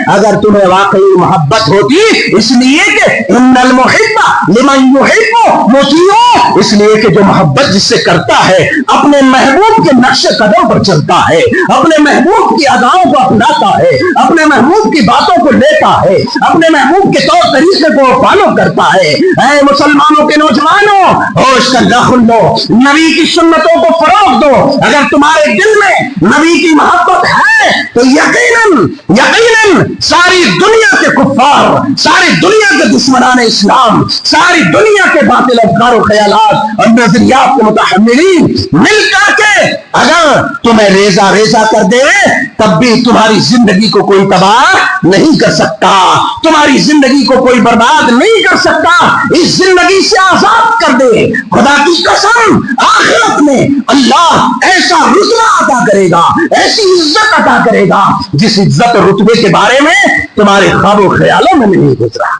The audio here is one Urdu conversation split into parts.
اگر تمہیں واقعی محبت ہوتی، اس لیے کہ ان المحب لمن یحب مطیع، اس لیے کہ جو محبت جس سے کرتا ہے اپنے محبوب کے نقش قدم پر چلتا ہے، اپنے محبوب کی اداؤں کو اپناتا ہے، اپنے محبوب کی باتوں کو لیتا ہے، اپنے محبوب کے طور طریقے کو فالو کرتا ہے۔ اے مسلمانوں کے نوجوانوں، ہوش کا داخل دو، نبی کی سنتوں کو فروغ دو۔ اگر تمہارے دل میں نبی کی محبت ہے تو یقیناً ساری دنیا کے کفار، ساری دنیا کے دشمنان اسلام، ساری دنیا کے باطل افکار و خیالات اور نظریات کے متحملین مل کر کے اگر تمہیں ریزہ ریزہ کر دے تب بھی تمہاری زندگی کو کوئی تباہ نہیں کر سکتا، تمہاری زندگی کو کوئی برباد نہیں کر سکتا۔ اس زندگی سے آزاد کر دے، خدا کی قسم آخرت میں اللہ ایسا رتبہ عطا کرے گا، ایسی عزت عطا کرے گا جس عزت اور رتبے کے بارے میں تمہارے خواب و خیالوں میں نہیں گزرا۔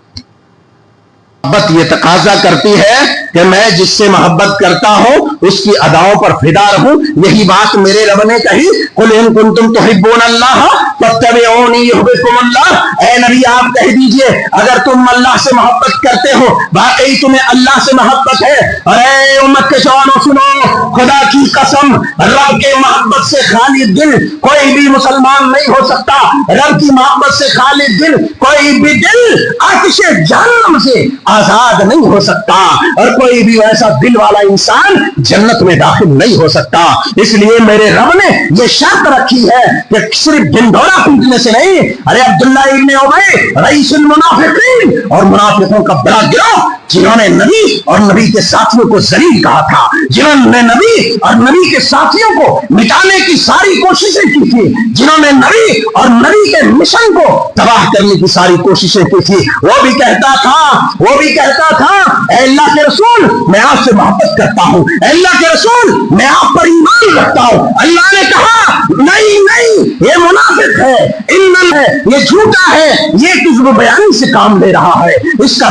محبت یہ تقاضا کرتی ہے کہ میں جس سے محبت کرتا ہوں اس کی اداؤں پر فدا رہوں۔ یہی بات میرے رب نے کہی، قل ان کنتم تحبون اللہ فاتبعونی یحببکم اللہ۔ اے نبی آپ کہہ دیجئے اگر تم اللہ سے محبت کرتے ہو، واقعی تمہیں اللہ سے محبت ہے۔ اور اے امت کے جوانوں سنو، خدا کی قسم رب کے محبت سے خالی دل کوئی بھی مسلمان نہیں ہو سکتا، رب کی محبت سے خالی دل کوئی بھی دل آتش جہنم سے آزاد نہیں ہو سکتا، اور کوئی بھی ایسا دل والا انسان جنت میں داخل نہیں ہو سکتا۔ اس لیے میرے رب نے یہ شرط رکھی ہے کہ صرف ڈھنڈورا پیٹنے سے نہیں۔ ارے عبداللہ ابن ابی رئیس المنافقین اور منافقوں کا بڑا گروہ جنہوں نے نبی اور نبی کے ساتھیوں کو ذلیل کہا تھا، جنہوں نے نبی اور نبی کے ساتھیوں کو مٹانے کی ساری کوششیں کی تھی، جنہوں نے نبی اور نبی کے مشن کو تباہ کرنے کی ساری کوششیں کی تھی، وہ بھی کہتا تھا اے اللہ کے رسول میں آپ سے محبت کرتا ہوں، اے اللہ کے رسول میں آپ پر ایمان رکھتا ہوں۔ اللہ نے کہا نہیں یہ منافق ہے، یہ جھوٹا ہے، یہ کذب بیانی سے کام لے رہا ہے، اس کا